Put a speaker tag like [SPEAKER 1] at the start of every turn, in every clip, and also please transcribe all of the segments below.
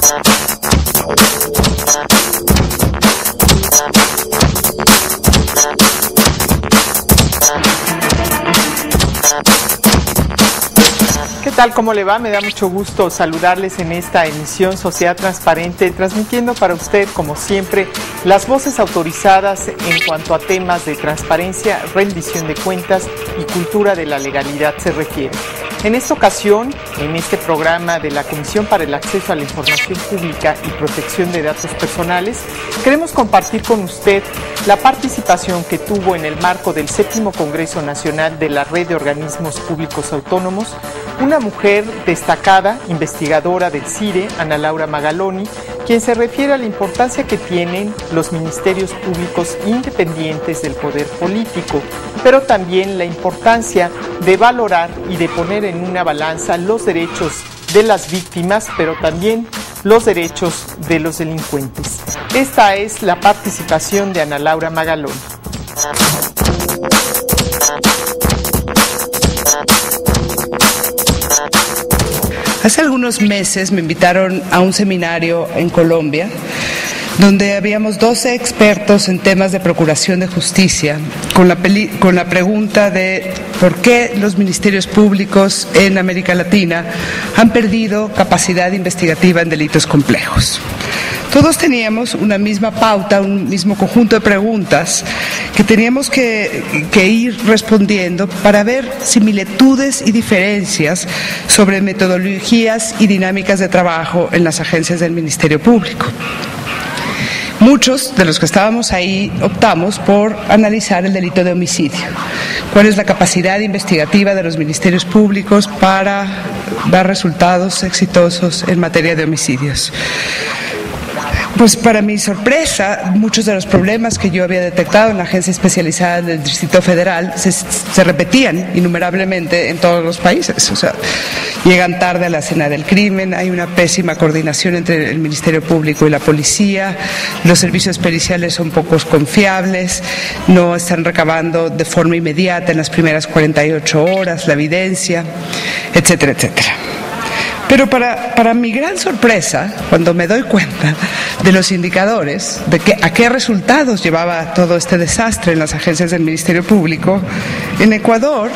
[SPEAKER 1] ¿Qué tal? ¿Cómo le va? Me da mucho gusto saludarles en esta emisión Sociedad Transparente, transmitiendo para usted, como siempre, las voces autorizadas en cuanto a temas de transparencia, rendición de cuentas y cultura de la legalidad se refiere. En esta ocasión, en este programa de la Comisión para el Acceso a la Información Pública y Protección de Datos Personales, queremos compartir con usted la participación que tuvo en el marco del 7º Congreso Nacional de la Red de Organismos Públicos Autónomos una mujer destacada, investigadora del CIRE, Ana Laura Magaloni, quien se refiere a la importancia que tienen los ministerios públicos independientes del poder político, pero también la importancia de valorar y de poner en una balanza los derechos de las víctimas, pero también los derechos de los delincuentes. Esta es la participación de Ana Laura Magaloni.
[SPEAKER 2] Hace algunos meses me invitaron a un seminario en Colombia, donde habíamos 12 expertos en temas de procuración de justicia, con la pregunta de por qué los ministerios públicos en América Latina han perdido capacidad investigativa en delitos complejos. Todos teníamos una misma pauta, un mismo conjunto de preguntas que teníamos que ir respondiendo para ver similitudes y diferencias sobre metodologías y dinámicas de trabajo en las agencias del Ministerio Público. Muchos de los que estábamos ahí optamos por analizar el delito de homicidio. ¿Cuál es la capacidad investigativa de los ministerios públicos para dar resultados exitosos en materia de homicidios? Pues para mi sorpresa, muchos de los problemas que yo había detectado en la agencia especializada del Distrito Federal se repetían innumerablemente en todos los países. O sea, llegan tarde a la escena del crimen, hay una pésima coordinación entre el Ministerio Público y la policía, los servicios periciales son pocos confiables, no están recabando de forma inmediata en las primeras 48 horas la evidencia, etcétera, etcétera. Pero para mi gran sorpresa, cuando me doy cuenta de los indicadores, de a qué resultados llevaba todo este desastre en las agencias del Ministerio Público, en Ecuador,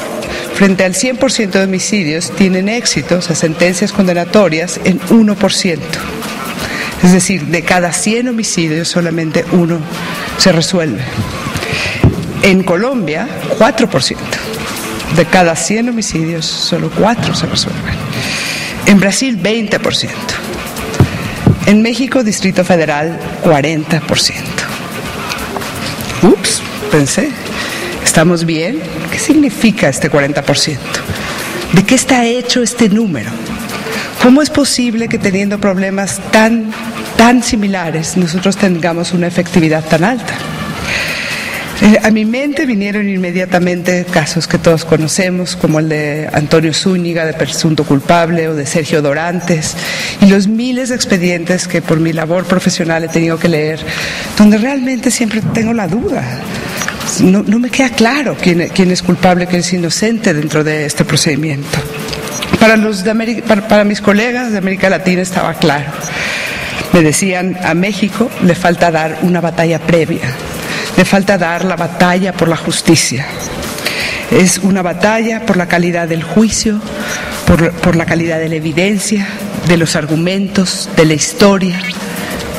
[SPEAKER 2] frente al 100% de homicidios, tienen éxitos a sentencias condenatorias en 1%. Es decir, de cada 100 homicidios, solamente uno se resuelve. En Colombia, 4%. De cada 100 homicidios, solo 4 se resuelven. En Brasil, 20%. En México, Distrito Federal, 40%. Ups, pensé, ¿estamos bien? ¿Qué significa este 40%? ¿De qué está hecho este número? ¿Cómo es posible que teniendo problemas tan similares nosotros tengamos una efectividad tan alta? A mi mente vinieron inmediatamente casos que todos conocemos, como el de Antonio Zúñiga, de presunto culpable, o de Sergio Dorantes, y los miles de expedientes que por mi labor profesional he tenido que leer, donde realmente siempre tengo la duda. No me queda claro quién es culpable, quién es inocente dentro de este procedimiento. Para mis colegas de América Latina estaba claro. Me decían, a México le falta dar una batalla previa. Le falta dar la batalla por la justicia. Es una batalla por la calidad del juicio, por la calidad de la evidencia, de los argumentos, de la historia,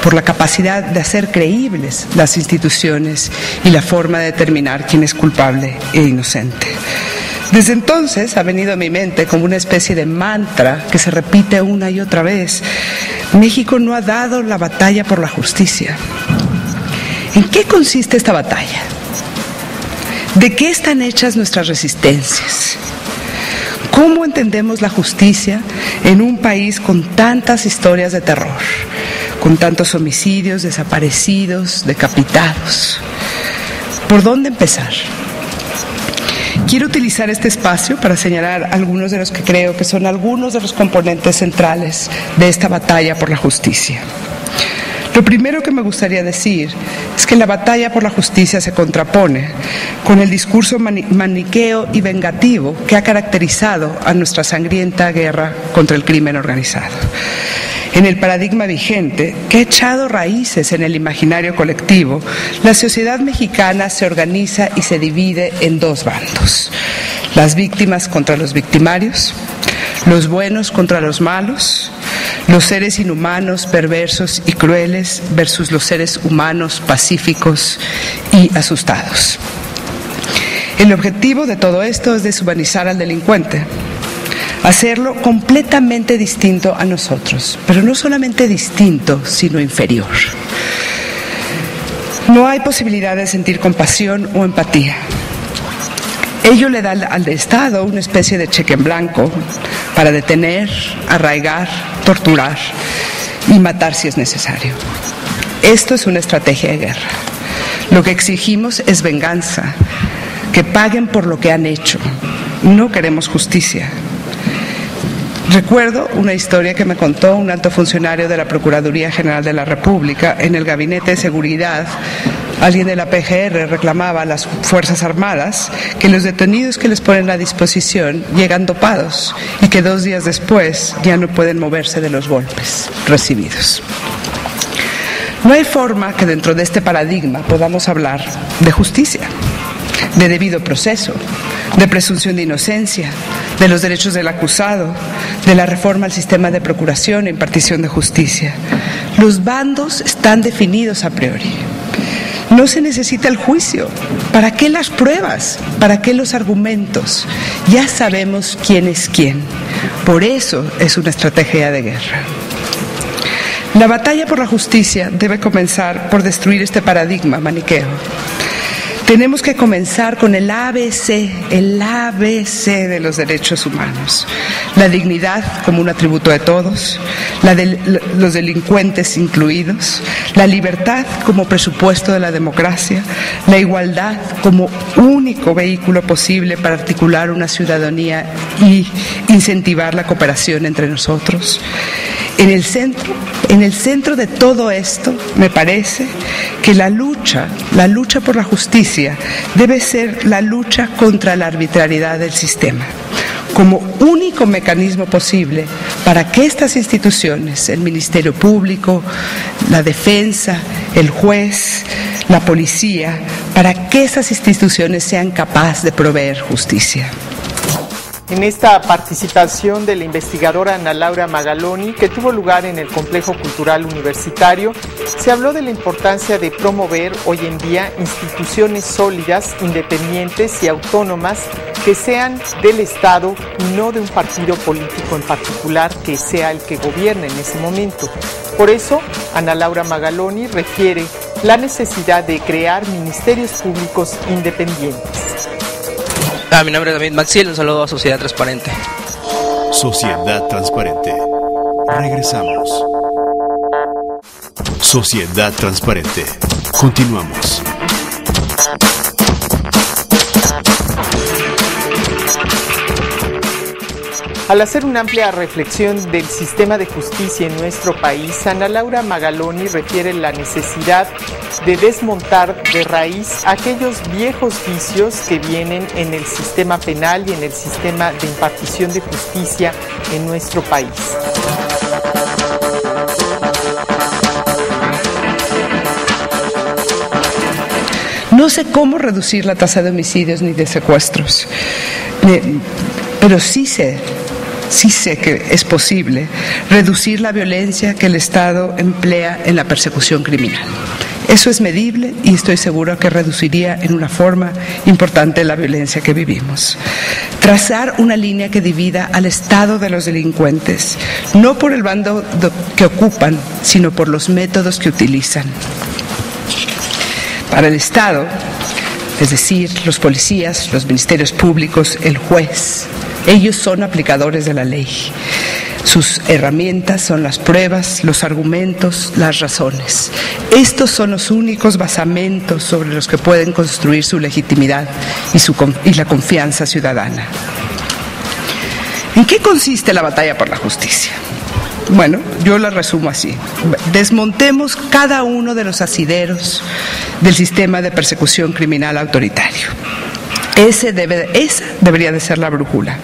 [SPEAKER 2] por la capacidad de hacer creíbles las instituciones y la forma de determinar quién es culpable e inocente. Desde entonces ha venido a mi mente como una especie de mantra que se repite una y otra vez. México no ha dado la batalla por la justicia. ¿En qué consiste esta batalla? ¿De qué están hechas nuestras resistencias? ¿Cómo entendemos la justicia en un país con tantas historias de terror, con tantos homicidios, desaparecidos, decapitados? ¿Por dónde empezar? Quiero utilizar este espacio para señalar algunos de los que creo que son algunos de los componentes centrales de esta batalla por la justicia. Lo primero que me gustaría decir es que la batalla por la justicia se contrapone con el discurso maniqueo y vengativo que ha caracterizado a nuestra sangrienta guerra contra el crimen organizado. En el paradigma vigente, que ha echado raíces en el imaginario colectivo, la sociedad mexicana se organiza y se divide en dos bandos: las víctimas contra los victimarios, los buenos contra los malos, los seres inhumanos, perversos y crueles versus los seres humanos, pacíficos y asustados. El objetivo de todo esto es deshumanizar al delincuente, hacerlo completamente distinto a nosotros, pero no solamente distinto, sino inferior. No hay posibilidad de sentir compasión o empatía. Ello le da al Estado una especie de cheque en blanco para detener, arraigar, torturar y matar si es necesario. Esto es una estrategia de guerra. Lo que exigimos es venganza, que paguen por lo que han hecho. No queremos justicia. Recuerdo una historia que me contó un alto funcionario de la Procuraduría General de la República. En el Gabinete de Seguridad, alguien de la PGR reclamaba a las Fuerzas Armadas que los detenidos que les ponen a disposición llegan dopados y que 2 días después ya no pueden moverse de los golpes recibidos. No hay forma que dentro de este paradigma podamos hablar de justicia, de debido proceso, de presunción de inocencia, de los derechos del acusado, de la reforma al sistema de procuración e impartición de justicia. Los bandos están definidos a priori. No se necesita el juicio. ¿Para qué las pruebas? ¿Para qué los argumentos? Ya sabemos quién es quién. Por eso es una estrategia de guerra. La batalla por la justicia debe comenzar por destruir este paradigma maniqueo. Tenemos que comenzar con el ABC de los derechos humanos. La dignidad como un atributo de todos, los delincuentes incluidos, la libertad como presupuesto de la democracia, la igualdad como único vehículo posible para articular una ciudadanía y incentivar la cooperación entre nosotros. En el centro de todo esto, me parece que la lucha por la justicia debe ser la lucha contra la arbitrariedad del sistema, como único mecanismo posible para que estas instituciones, el Ministerio Público, la defensa, el juez, la policía, para que esas instituciones sean capaces de proveer justicia.
[SPEAKER 1] En esta participación de la investigadora Ana Laura Magaloni, que tuvo lugar en el Complejo Cultural Universitario, se habló de la importancia de promover hoy en día instituciones sólidas, independientes y autónomas que sean del Estado y no de un partido político en particular que sea el que gobierne en ese momento. Por eso, Ana Laura Magaloni refiere la necesidad de crear ministerios públicos independientes.
[SPEAKER 3] Mi nombre es David Maxiel, un saludo a Sociedad Transparente.
[SPEAKER 4] Sociedad Transparente. Regresamos. Sociedad Transparente. Continuamos.
[SPEAKER 1] Al hacer una amplia reflexión del sistema de justicia en nuestro país, Ana Laura Magaloni refiere la necesidad de desmontar de raíz aquellos viejos vicios que vienen en el sistema penal y en el sistema de impartición de justicia en nuestro país.
[SPEAKER 2] No sé cómo reducir la tasa de homicidios ni de secuestros, pero sí sé que es posible reducir la violencia que el Estado emplea en la persecución criminal. Eso es medible y estoy seguro que reduciría en una forma importante la violencia que vivimos. Trazar una línea que divida al Estado de los delincuentes, no por el bando que ocupan, sino por los métodos que utilizan. Para el Estado, es decir, los policías, los ministerios públicos, el juez, ellos son aplicadores de la ley. Sus herramientas son las pruebas, los argumentos, las razones. Estos son los únicos basamentos sobre los que pueden construir su legitimidad y la confianza ciudadana. ¿En qué consiste la batalla por la justicia? Bueno, yo la resumo así. Desmontemos cada uno de los asideros del sistema de persecución criminal autoritario. Esa debería de ser la brújula.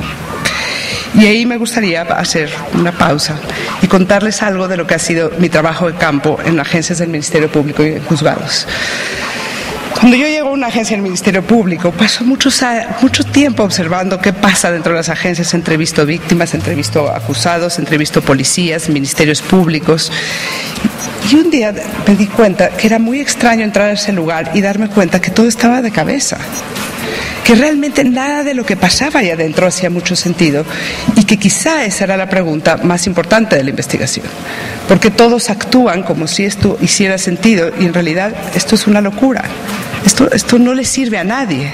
[SPEAKER 2] Y ahí me gustaría hacer una pausa y contarles algo de lo que ha sido mi trabajo de campo en agencias del Ministerio Público y en juzgados. Cuando yo llego a una agencia del Ministerio Público, paso mucho tiempo observando qué pasa dentro de las agencias. Entrevisto víctimas, entrevisto acusados, entrevisto policías, ministerios públicos. Y un día me di cuenta que era muy extraño entrar a ese lugar y darme cuenta que todo estaba de cabeza, que realmente nada de lo que pasaba ahí adentro hacía mucho sentido y que quizá esa era la pregunta más importante de la investigación, porque todos actúan como si esto hiciera sentido y en realidad esto es una locura, esto no le sirve a nadie.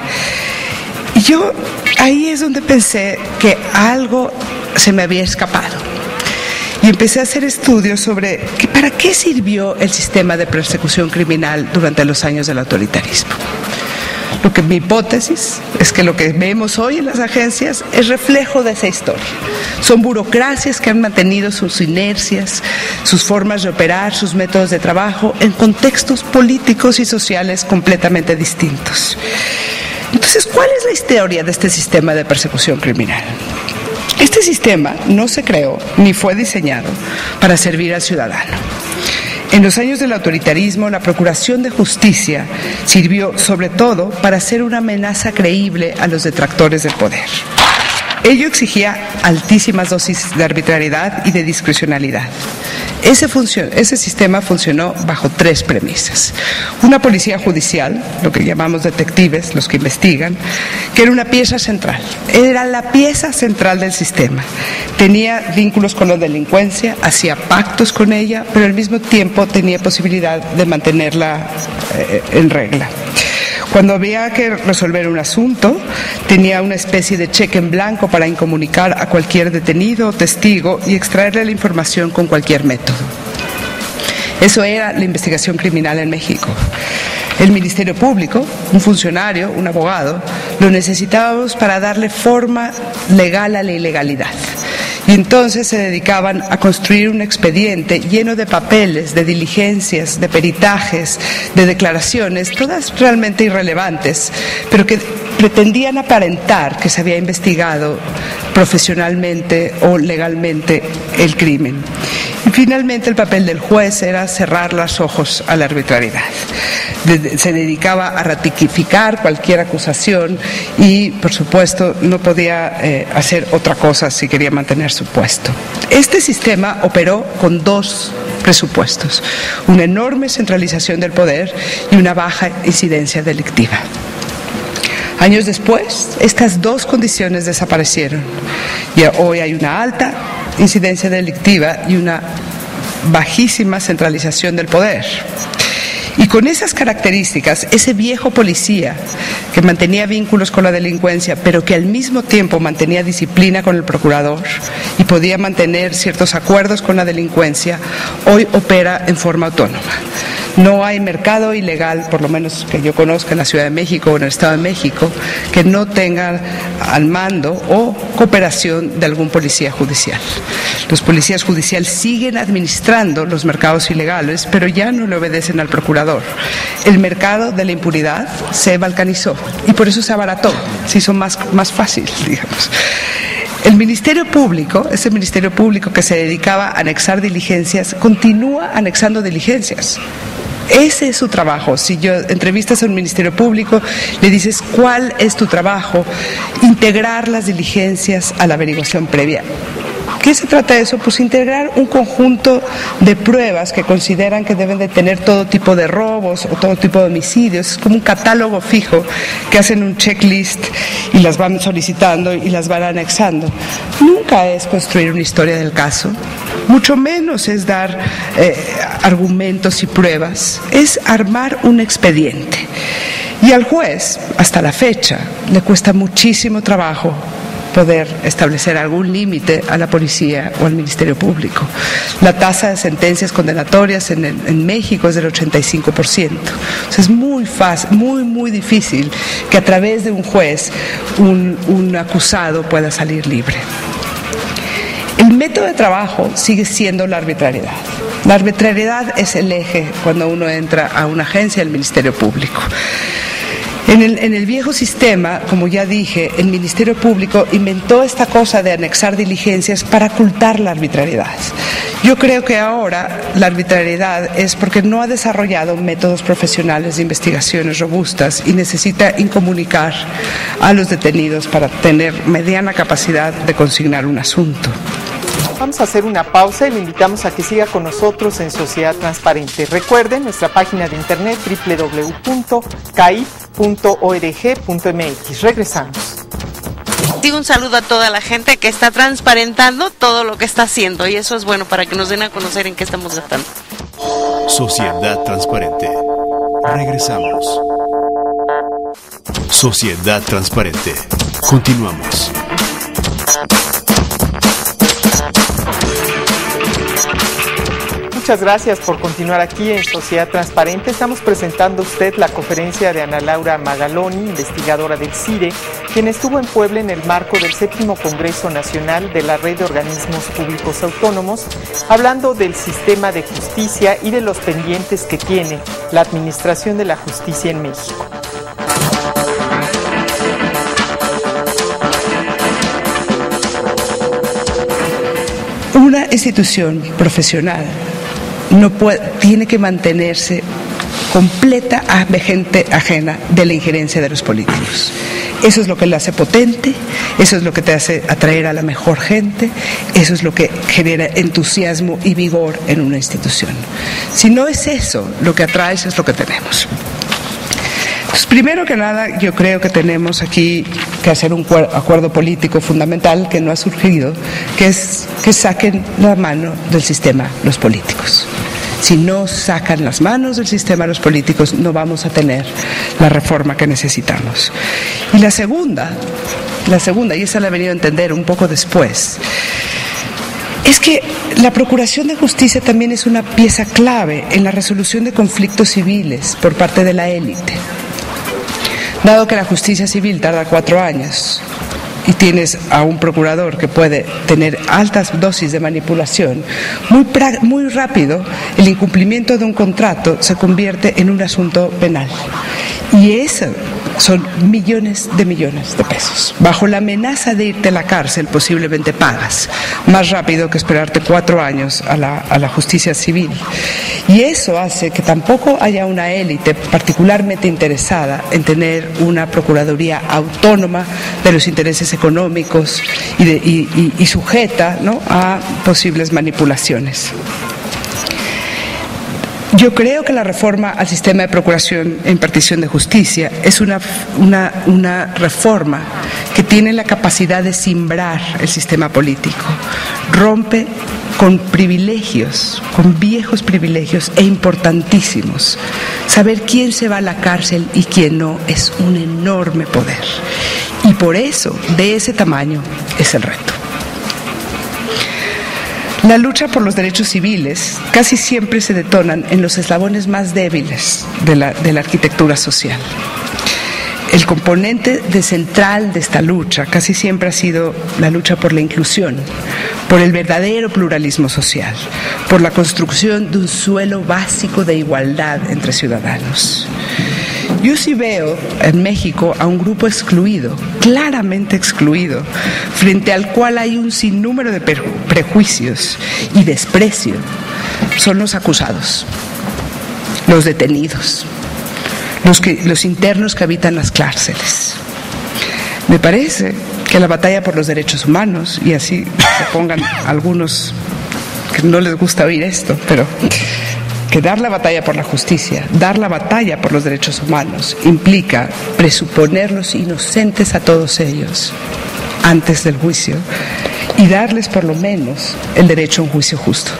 [SPEAKER 2] Y yo ahí es donde pensé que algo se me había escapado. Y empecé a hacer estudios sobre para qué sirvió el sistema de persecución criminal durante los años del autoritarismo. Mi hipótesis es que lo que vemos hoy en las agencias es reflejo de esa historia. Son burocracias que han mantenido sus inercias, sus formas de operar, sus métodos de trabajo en contextos políticos y sociales completamente distintos. Entonces, ¿cuál es la historia de este sistema de persecución criminal? Este sistema no se creó ni fue diseñado para servir al ciudadano. En los años del autoritarismo, la Procuración de Justicia sirvió sobre todo para ser una amenaza creíble a los detractores del poder. Ello exigía altísimas dosis de arbitrariedad y de discrecionalidad. Ese sistema funcionó bajo 3 premisas. Una policía judicial, lo que llamamos detectives, los que investigan, que era una pieza central. Era la pieza central del sistema. Tenía vínculos con la delincuencia, hacía pactos con ella, pero al mismo tiempo tenía posibilidad de mantenerla en regla. Cuando había que resolver un asunto, tenía una especie de cheque en blanco para incomunicar a cualquier detenido o testigo y extraerle la información con cualquier método. Eso era la investigación criminal en México. El Ministerio Público, un funcionario, un abogado, lo necesitábamos para darle forma legal a la ilegalidad. Y entonces se dedicaban a construir un expediente lleno de papeles, de diligencias, de peritajes, de declaraciones, todas realmente irrelevantes, pero que pretendían aparentar que se había investigado profesionalmente o legalmente el crimen. Y finalmente el papel del juez era cerrar los ojos a la arbitrariedad. Se dedicaba a ratificar cualquier acusación y, por supuesto, no podía hacer otra cosa si quería mantener su puesto. Este sistema operó con 2 presupuestos: una enorme centralización del poder y una baja incidencia delictiva. Años después, estas 2 condiciones desaparecieron y hoy hay una alta incidencia delictiva y una bajísima centralización del poder. Y con esas características, ese viejo policía que mantenía vínculos con la delincuencia, pero que al mismo tiempo mantenía disciplina con el procurador y podía mantener ciertos acuerdos con la delincuencia, hoy opera en forma autónoma. No hay mercado ilegal, por lo menos que yo conozca en la Ciudad de México o en el Estado de México, que no tenga al mando o cooperación de algún policía judicial. Los policías judiciales siguen administrando los mercados ilegales, pero ya no le obedecen al procurador. El mercado de la impunidad se balcanizó y por eso se abarató, se hizo más fácil, digamos. El Ministerio Público, ese Ministerio Público que se dedicaba a anexar diligencias, continúa anexando diligencias. Ese es su trabajo. Si yo entrevistas a un Ministerio Público, le dices ¿cuál es tu trabajo? Integrar las diligencias a la averiguación previa. ¿Qué se trata de eso? Pues integrar un conjunto de pruebas que consideran que deben de tener todo tipo de robos o todo tipo de homicidios. Es como un catálogo fijo que hacen un checklist y las van solicitando y las van anexando. Nunca es construir una historia del caso, mucho menos es dar argumentos y pruebas, es armar un expediente. Y al juez, hasta la fecha, le cuesta muchísimo trabajo poder establecer algún límite a la policía o al Ministerio Público. La tasa de sentencias condenatorias en México es del 85%. O sea, es muy fácil, muy difícil que a través de un juez un acusado pueda salir libre. El método de trabajo sigue siendo la arbitrariedad. La arbitrariedad es el eje cuando uno entra a una agencia del Ministerio Público. En el viejo sistema, como ya dije, el Ministerio Público inventó esta cosa de anexar diligencias para ocultar la arbitrariedad. Yo creo que ahora la arbitrariedad es porque no ha desarrollado métodos profesionales de investigaciones robustas y necesita incomunicar a los detenidos para tener mediana capacidad de consignar un asunto.
[SPEAKER 1] Vamos a hacer una pausa y le invitamos a que siga con nosotros en Sociedad Transparente. Recuerden nuestra página de internet www.caip.org.mx. Regresamos.
[SPEAKER 5] Digo un saludo a toda la gente que está transparentando todo lo que está haciendo, y eso es bueno para que nos den a conocer en qué estamos gastando.
[SPEAKER 4] Sociedad Transparente. Regresamos. Sociedad Transparente. Continuamos.
[SPEAKER 1] Muchas gracias por continuar aquí en Sociedad Transparente. Estamos presentando a usted la conferencia de Ana Laura Magaloni, investigadora del CIDE, quien estuvo en Puebla en el marco del 7º Congreso Nacional de la Red de Organismos Públicos Autónomos, hablando del sistema de justicia y de los pendientes que tiene la administración de la justicia en México.
[SPEAKER 2] Una institución profesional tiene que mantenerse completa a gente ajena de la injerencia de los políticos. Eso es lo que la hace potente, eso es lo que te hace atraer a la mejor gente, eso es lo que genera entusiasmo y vigor en una institución. Si no es eso lo que atraes, es lo que tenemos. Pues primero que nada, yo creo que tenemos aquí que hacer un acuerdo político fundamental que no ha surgido, que es que saquen la mano del sistema los políticos. Si no sacan las manos del sistema los políticos, no vamos a tener la reforma que necesitamos. Y la segunda, y esa la he venido a entender un poco después, es que la Procuración de Justicia también es una pieza clave en la resolución de conflictos civiles por parte de la élite. Dado que la justicia civil tarda 4 años y tienes a un procurador que puede tener altas dosis de manipulación, muy rápido el incumplimiento de un contrato se convierte en un asunto penal. Y eso son millones de pesos. Bajo la amenaza de irte a la cárcel, posiblemente pagas más rápido que esperarte 4 años a la justicia civil. Y eso hace que tampoco haya una élite particularmente interesada en tener una procuraduría autónoma de los intereses económicos y sujeta, ¿no?, a posibles manipulaciones. Yo creo que la reforma al sistema de procuración e impartición de justicia es una reforma que tiene la capacidad de simbrar el sistema político. Rompe con privilegios, con viejos privilegios e importantísimos. Saber quién se va a la cárcel y quién no es un enorme poder. Y por eso, de ese tamaño, es el reto. La lucha por los derechos civiles casi siempre se detonan en los eslabones más débiles de la arquitectura social. El componente central de esta lucha casi siempre ha sido la lucha por la inclusión, por el verdadero pluralismo social, por la construcción de un suelo básico de igualdad entre ciudadanos. Yo sí veo en México a un grupo excluido, claramente excluido, frente al cual hay un sinnúmero de prejuicios y desprecio. Son los acusados, los detenidos, los internos que habitan las cárceles. Me parece que la batalla por los derechos humanos, y así se pongan algunos que no les gusta oír esto, pero que dar la batalla por la justicia, dar la batalla por los derechos humanos, implica presuponerlos inocentes a todos ellos antes del juicio y darles por lo menos el derecho a un juicio justo.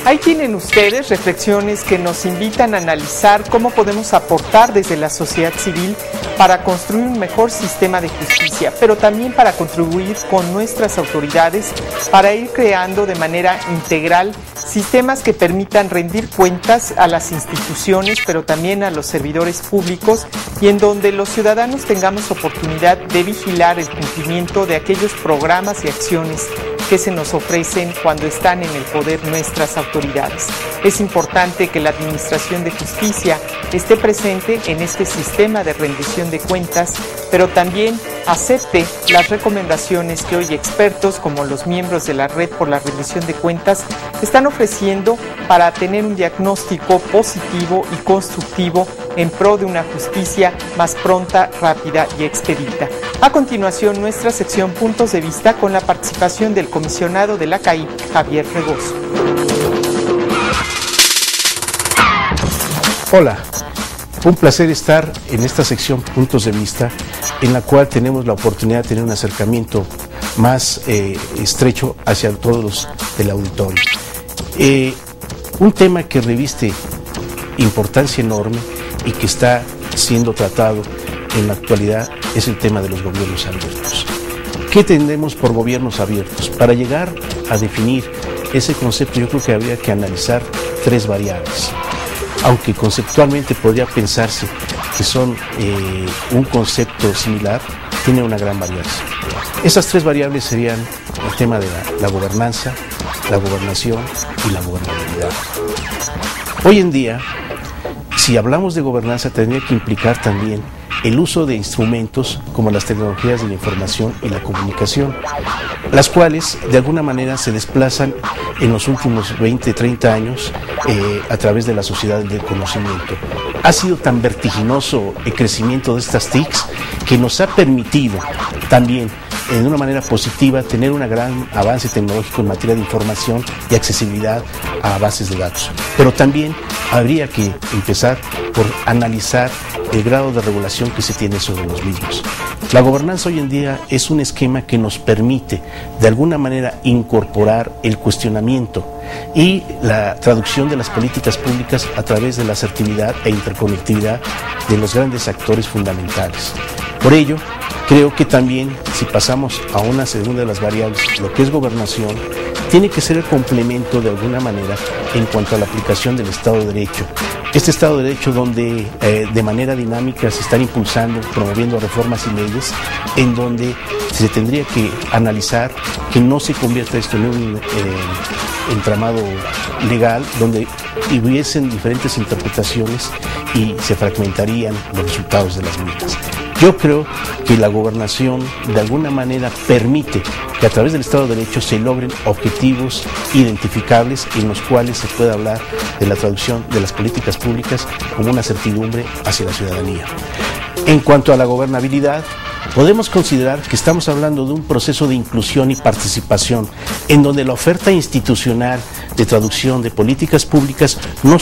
[SPEAKER 1] Ahí tienen ustedes reflexiones que nos invitan a analizar cómo podemos aportar desde la sociedad civil para construir un mejor sistema de justicia, pero también para contribuir con nuestras autoridades para ir creando de manera integral sistemas que permitan rendir cuentas a las instituciones, pero también a los servidores públicos, y en donde los ciudadanos tengamos oportunidad de vigilar el cumplimiento de aquellos programas y acciones que se nos ofrecen cuando están en el poder nuestras autoridades. Es importante que la Administración de Justicia esté presente en este sistema de rendición de cuentas, pero también acepte las recomendaciones que hoy expertos como los miembros de la Red por la Rendición de Cuentas están ofreciendo para tener un diagnóstico positivo y constructivo en pro de una justicia más pronta, rápida y expedita. A continuación, nuestra sección Puntos de Vista con la participación del comisionado de la CAIP, Javier Regoso.
[SPEAKER 6] Hola, un placer estar en esta sección Puntos de Vista, en la cual tenemos la oportunidad de tener un acercamiento más estrecho hacia todos los del auditorio. Un tema que reviste importancia enorme y que está siendo tratado en la actualidad es el tema de los gobiernos abiertos. ¿Qué entendemos por gobiernos abiertos? Para llegar a definir ese concepto, yo creo que habría que analizar tres variables. Aunque conceptualmente podría pensarse que son un concepto similar, tiene una gran variación. Esas tres variables serían el tema de la gobernanza, la gobernación y la gobernabilidad. Hoy en día, si hablamos de gobernanza, tendría que implicar también el uso de instrumentos como las tecnologías de la información y la comunicación, las cuales de alguna manera se desplazan en los últimos 20, 30 años a través de la sociedad del conocimiento. Ha sido tan vertiginoso el crecimiento de estas TICs que nos ha permitido también de una manera positiva tener un gran avance tecnológico en materia de información y accesibilidad a bases de datos. Pero también habría que empezar por analizar el grado de regulación que se tiene sobre los mismos. La gobernanza hoy en día es un esquema que nos permite de alguna manera incorporar el cuestionamiento y la traducción de las políticas públicas a través de la asertividad e interconectividad de los grandes actores fundamentales. Por ello, creo que también, si pasamos a una segunda de las variables, lo que es gobernación, tiene que ser el complemento de alguna manera en cuanto a la aplicación del Estado de Derecho. Este Estado de Derecho donde de manera dinámica se están impulsando, promoviendo reformas y leyes, en donde se tendría que analizar que no se convierta esto en un entramado legal donde hubiesen diferentes interpretaciones y se fragmentarían los resultados de las mismas. Yo creo que la gobernación de alguna manera permite que a través del Estado de Derecho se logren objetivos identificables en los cuales se pueda hablar de la traducción de las políticas públicas como una certidumbre hacia la ciudadanía. En cuanto a la gobernabilidad, podemos considerar que estamos hablando de un proceso de inclusión y participación en donde la oferta institucional de traducción de políticas públicas no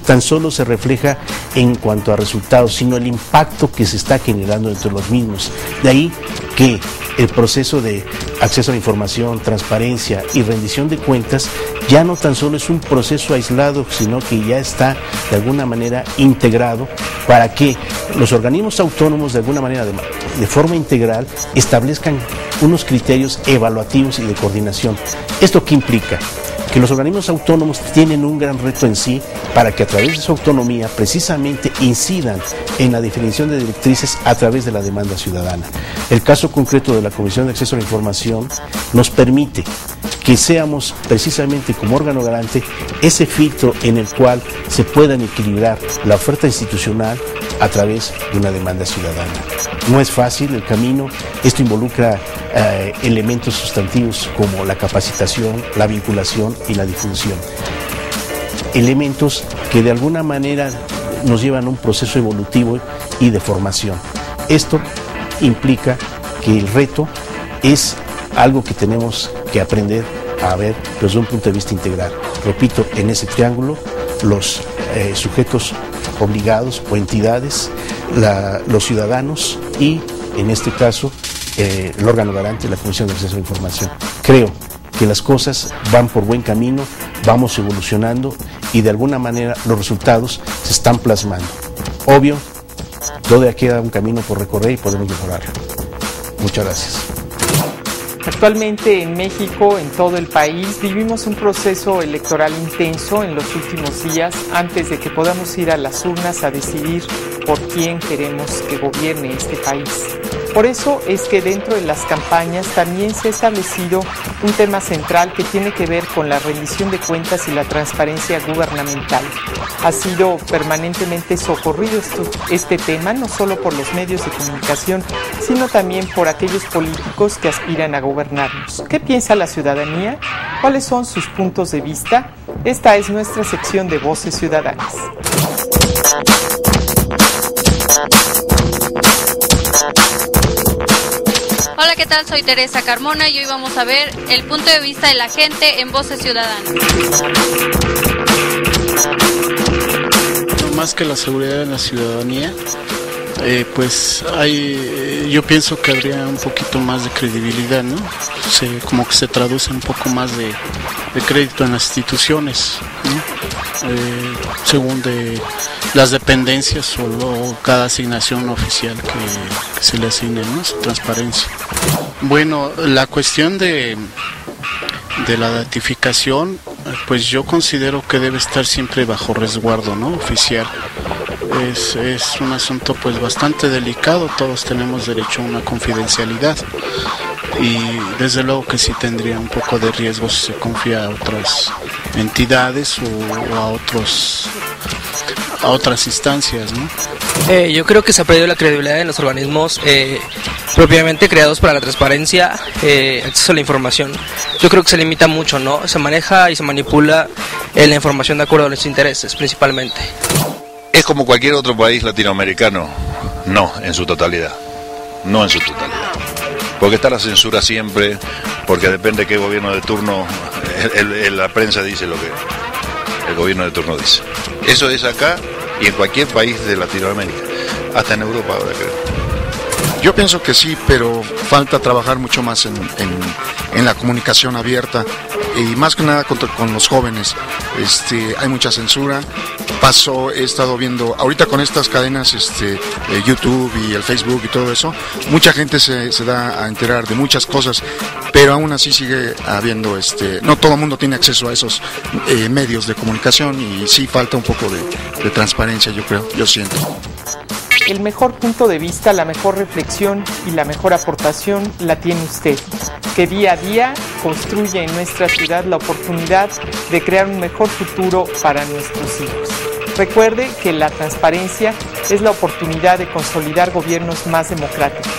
[SPEAKER 6] tan solo se refleja en cuanto a resultados, sino el impacto que se está generando entre los mismos. De ahí que el proceso de acceso a la información, transparencia y rendición de cuentas ya no tan solo es un proceso aislado, sino que ya está de alguna manera integrado para que los organismos autónomos de alguna manera de forma integral establezcan unos criterios evaluativos y de coordinación. ¿Esto qué implica? Que los organismos autónomos tienen un gran reto en sí para que a través de su autonomía precisamente incidan en la definición de directrices a través de la demanda ciudadana. El caso concreto de la Comisión de Acceso a la Información nos permite que seamos precisamente como órgano garante ese filtro en el cual se puedan equilibrar la oferta institucional a través de una demanda ciudadana. No es fácil el camino, esto involucra elementos sustantivos como la capacitación, la vinculación y la difusión. Elementos que de alguna manera nos llevan a un proceso evolutivo y de formación. Esto implica que el reto es algo que tenemos que aprender a ver desde un punto de vista integral. Repito, en ese triángulo, los sujetos obligados o entidades, los ciudadanos y, en este caso, el órgano garante, la Comisión de Acceso a la Información. Creo que las cosas van por buen camino, vamos evolucionando y de alguna manera los resultados se están plasmando. Obvio, todavía queda un camino por recorrer y podemos mejorarlo. Muchas gracias.
[SPEAKER 1] Actualmente en México, en todo el país, vivimos un proceso electoral intenso en los últimos días antes de que podamos ir a las urnas a decidir por quién queremos que gobierne este país. Por eso es que dentro de las campañas también se ha establecido un tema central que tiene que ver con la rendición de cuentas y la transparencia gubernamental. Ha sido permanentemente socorrido este tema, no solo por los medios de comunicación, sino también por aquellos políticos que aspiran a gobernarnos. ¿Qué piensa la ciudadanía? ¿Cuáles son sus puntos de vista? Esta es nuestra sección de Voces Ciudadanas.
[SPEAKER 7] Hola, ¿qué tal? Soy Teresa Carmona y hoy vamos a ver el punto de vista de la gente en Voces Ciudadanas.
[SPEAKER 8] Más que la seguridad de la ciudadanía, pues yo pienso que habría un poquito más de credibilidad, ¿no? Como que se traduce un poco más de crédito en las instituciones, ¿no? Según de las dependencias o cada asignación oficial que se le asigne, ¿no? Su transparencia. Bueno, la cuestión de la ratificación, pues yo considero que debe estar siempre bajo resguardo, ¿no? Oficial. Es un asunto pues bastante delicado, todos tenemos derecho a una confidencialidad y desde luego que sí tendría un poco de riesgo si se confía a otras entidades o a otras instancias, ¿no?
[SPEAKER 3] Yo creo que se ha perdido la credibilidad en los organismos propiamente creados para la transparencia, acceso a la información. Yo creo que se limita mucho, ¿no? Se maneja y se manipula la información de acuerdo a los intereses, principalmente.
[SPEAKER 9] Es como cualquier otro país latinoamericano, no en su totalidad, porque está la censura siempre, porque depende de qué gobierno de turno, la prensa dice lo que el gobierno de turno dice. Eso es acá y en cualquier país de Latinoamérica, hasta en Europa ahora creo.
[SPEAKER 10] Yo pienso que sí, pero falta trabajar mucho más en la comunicación abierta y más que nada con los jóvenes. Hay mucha censura. He estado viendo, ahorita con estas cadenas, YouTube y el Facebook y todo eso, mucha gente se da a enterar de muchas cosas, pero aún así sigue habiendo, no todo el mundo tiene acceso a esos medios de comunicación y sí falta un poco de transparencia, yo siento.
[SPEAKER 1] El mejor punto de vista, la mejor reflexión y la mejor aportación la tiene usted, que día a día construye en nuestra ciudad la oportunidad de crear un mejor futuro para nuestros hijos. Recuerde que la transparencia es la oportunidad de consolidar gobiernos más democráticos.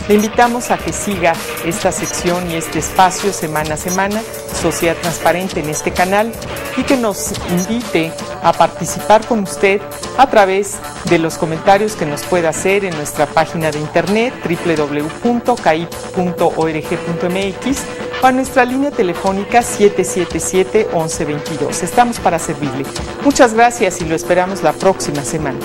[SPEAKER 1] Le invitamos a que siga esta sección y este espacio semana a semana, Sociedad Transparente en este canal, y que nos invite a participar con usted a través de los comentarios que nos pueda hacer en nuestra página de internet www.caip.org.mx o a nuestra línea telefónica 777-1122. Estamos para servirle. Muchas gracias y lo esperamos la próxima semana.